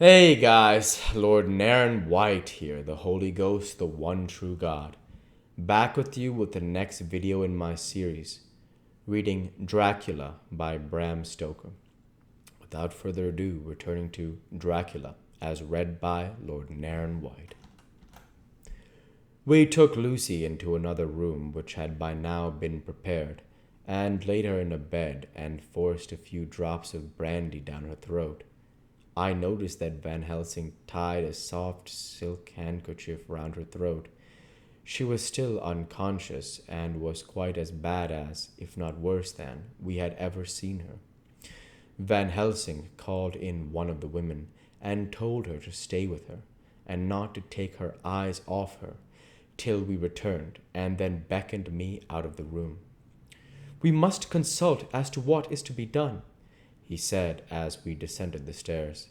Hey guys, Lord Naren White here, the Holy Ghost, the one true God. Back with you with the next video in my series, reading Dracula by Bram Stoker. Without further ado, returning to Dracula, as read by Lord Naren White. We took Lucy into another room which had by now been prepared, and laid her in a bed and forced a few drops of brandy down her throat. I noticed that Van Helsing tied a soft silk handkerchief round her throat. She was still unconscious and was quite as bad as, if not worse than, we had ever seen her. Van Helsing called in one of the women and told her to stay with her and not to take her eyes off her till we returned, and then beckoned me out of the room. "We must consult as to what is to be done," he said as we descended the stairs.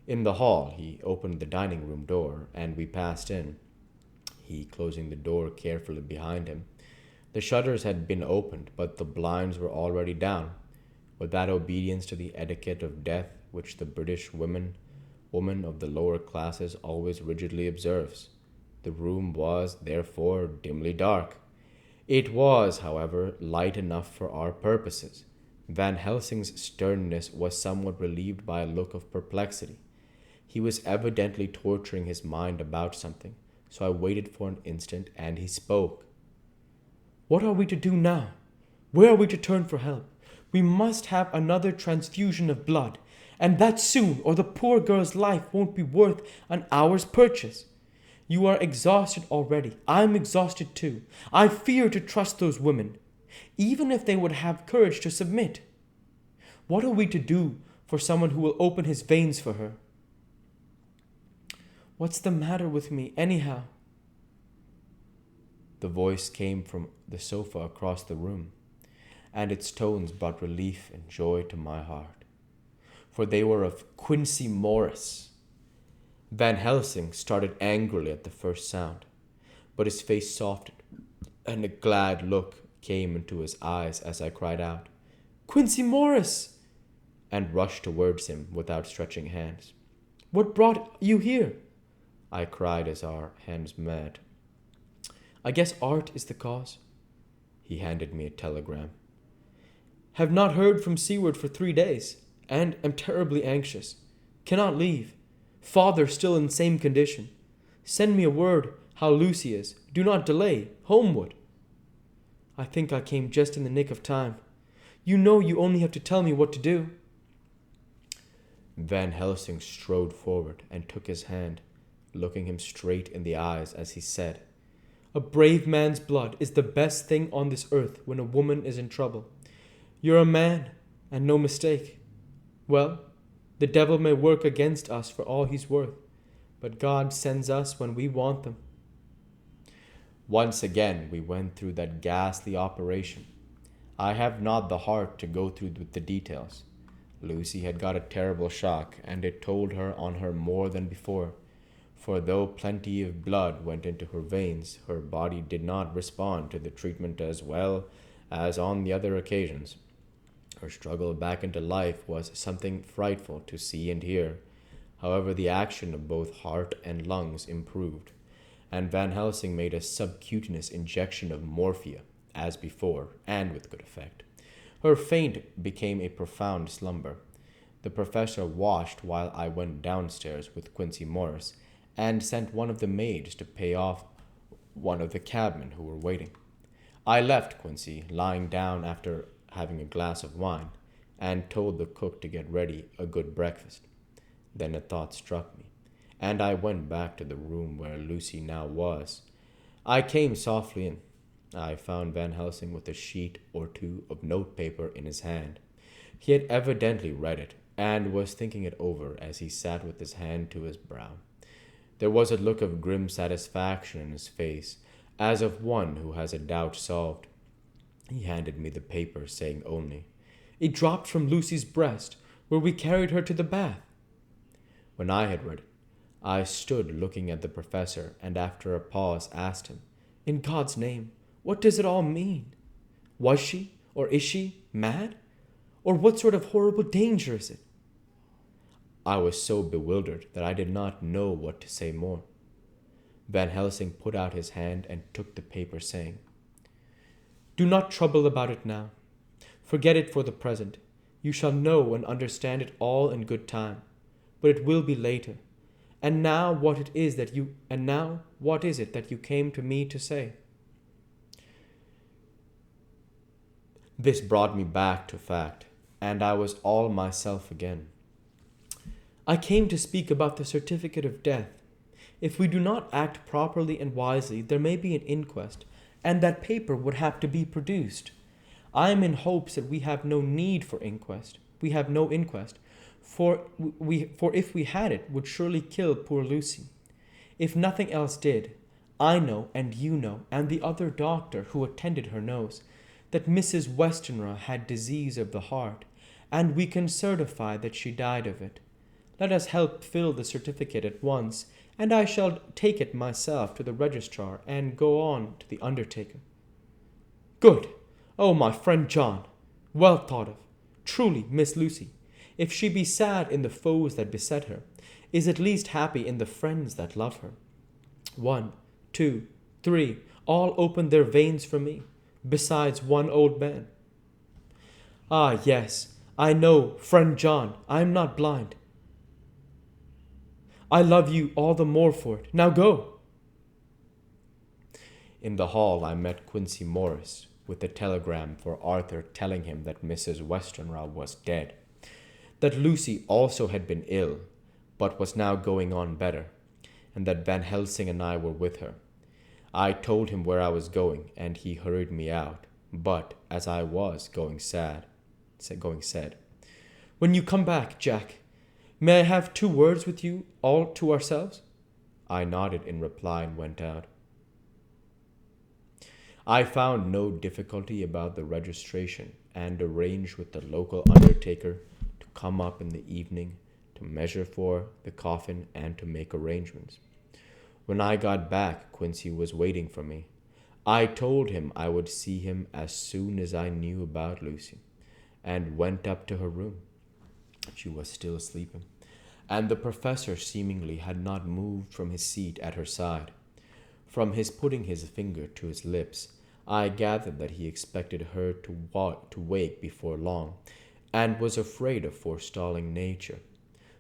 In the hall, he opened the dining room door, and we passed in, he closing the door carefully behind him. The shutters had been opened, but the blinds were already down, with that obedience to the etiquette of death which the British woman of the lower classes always rigidly observes. The room was, therefore, dimly dark. It was, however, light enough for our purposes. Van Helsing's sternness was somewhat relieved by a look of perplexity. He was evidently torturing his mind about something, so I waited for an instant, and he spoke. "What are we to do now? Where are we to turn for help? We must have another transfusion of blood, and that soon, or the poor girl's life won't be worth an hour's purchase. You are exhausted already. I'm exhausted too. I fear to trust those women, even if they would have courage to submit. What are we to do for someone who will open his veins for her? What's the matter with me, anyhow?" The voice came from the sofa across the room, and its tones brought relief and joy to my heart, for they were of Quincy Morris. Van Helsing started angrily at the first sound, but his face softened, and a glad look came into his eyes as I cried out, "Quincy Morris!" and rushed towards him with outstretching hands. "What brought you here?" I cried as our hands met. "I guess art is the cause." He handed me a telegram. "Have not heard from Seward for 3 days, and am terribly anxious. Cannot leave. Father still in same condition. Send me a word how Lucy is. Do not delay. Homeward." I think I came just in the nick of time. You know you only have to tell me what to do. Van Helsing strode forward and took his hand, looking him straight in the eyes as he said, "A brave man's blood is the best thing on this earth when a woman is in trouble. You're a man, and no mistake. Well, the devil may work against us for all he's worth, but God sends us when we want them." Once again we went through that ghastly operation. I have not the heart to go through with the details. Lucy had got a terrible shock, and it told her on her more than before, for though plenty of blood went into her veins, her body did not respond to the treatment as well as on the other occasions. Her struggle back into life was something frightful to see and hear. However, the action of both heart and lungs improved, and Van Helsing made a subcutaneous injection of morphia, as before, and with good effect. Her faint became a profound slumber. The professor washed while I went downstairs with Quincy Morris, and sent one of the maids to pay off one of the cabmen who were waiting. I left Quincy lying down after having a glass of wine, and told the cook to get ready a good breakfast. Then a thought struck me, and I went back to the room where Lucy now was. I came softly in. I found Van Helsing with a sheet or two of notepaper in his hand. He had evidently read it, and was thinking it over as he sat with his hand to his brow. There was a look of grim satisfaction in his face, as of one who has a doubt solved. He handed me the paper, saying only, "It dropped from Lucy's breast, where we carried her to the bath." When I had read it, I stood looking at the professor, and after a pause asked him, "In God's name, what does it all mean? Was she, or is she, mad? Or what sort of horrible danger is it?" I was so bewildered that I did not know what to say more. Van Helsing put out his hand and took the paper, saying, "Do not trouble about it now. Forget it for the present. You shall know and understand it all in good time, but it will be later. And now what is it that you came to me to say?" This brought me back to fact, and I was all myself again. "I came to speak about the certificate of death. If we do not act properly and wisely, there may be an inquest, and that paper would have to be produced. I am in hopes that we have no need for inquest. We have no inquest, for if we had it, would surely kill poor Lucy. If nothing else did, I know, and you know, and the other doctor who attended her knows, that Mrs. Westenra had disease of the heart, and we can certify that she died of it. Let us help fill the certificate at once, and I shall take it myself to the registrar and go on to the undertaker." "Good! Oh, my friend John! Well thought of. Truly, Miss Lucy, if she be sad in the foes that beset her, is at least happy in the friends that love her. 1, 2, 3, all opened their veins for me, besides one old man. Ah, yes, I know, friend John, I am not blind. I love you all the more for it. Now go." In the hall I met Quincy Morris with a telegram for Arthur telling him that Mrs. Westenra was dead, that Lucy also had been ill, but was now going on better, and that Van Helsing and I were with her. I told him where I was going, and he hurried me out, but as I was going said, "When you come back, Jack, may I have 2 words with you, all to ourselves?" I nodded in reply and went out. I found no difficulty about the registration and arranged with the local undertaker to come up in the evening to measure for the coffin and to make arrangements. When I got back, Quincy was waiting for me. I told him I would see him as soon as I knew about Lucy, and went up to her room. She was still sleeping, and the professor seemingly had not moved from his seat at her side. From his putting his finger to his lips, I gathered that he expected her to wake before long, and was afraid of forestalling nature.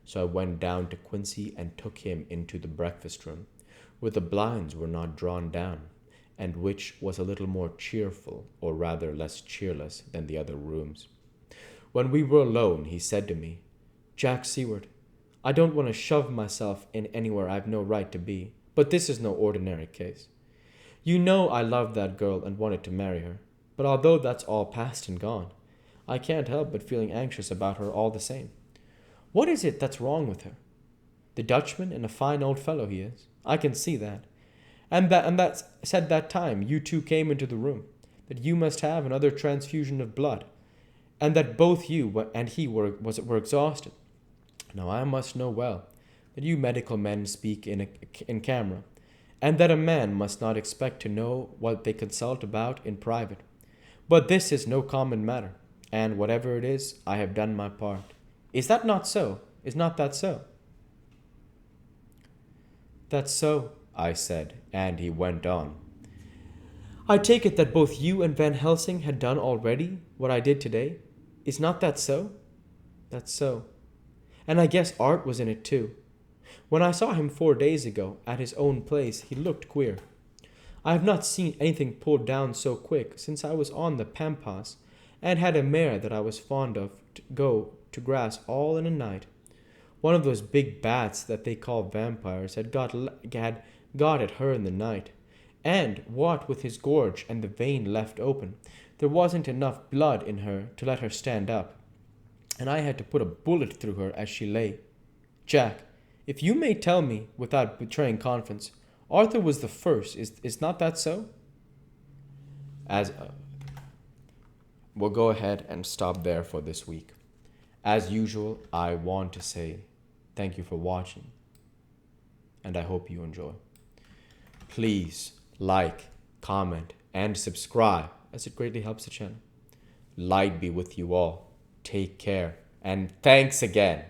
So I went down to Quincy and took him into the breakfast room, where the blinds were not drawn down, and which was a little more cheerful, or rather less cheerless, than the other rooms. When we were alone, he said to me, "Jack Seward, I don't want to shove myself in anywhere I've no right to be, but this is no ordinary case. You know I loved that girl and wanted to marry her, but although that's all past and gone, I can't help but feeling anxious about her all the same. What is it that's wrong with her? The Dutchman, and a fine old fellow he is, I can see that. And that said that time you 2 came into the room, that you must have another transfusion of blood, and that both you and he were exhausted. Now I must know well that you medical men speak in camera, and that a man must not expect to know what they consult about in private. But this is no common matter, and whatever it is, I have done my part. Is that not so? Is not that so?" "That's so," I said, and he went on. "I take it that both you and Van Helsing had done already what I did today. Is not that so?" "That's so. And I guess Art was in it too. When I saw him 4 days ago at his own place, he looked queer. I have not seen anything pulled down so quick since I was on the Pampas, and had a mare that I was fond of to go to grass all in a night. One of those big bats that they call vampires had got at her in the night, and what with his gorge and the vein left open, there wasn't enough blood in her to let her stand up, and I had to put a bullet through her as she lay. Jack, if you may tell me, without betraying confidence, Arthur was the first, is not that so?" We'll go ahead and stop there for this week. As usual, I want to say thank you for watching, and I hope you enjoy. Please like, comment, and subscribe, as it greatly helps the channel. Light be with you all. Take care, and thanks again.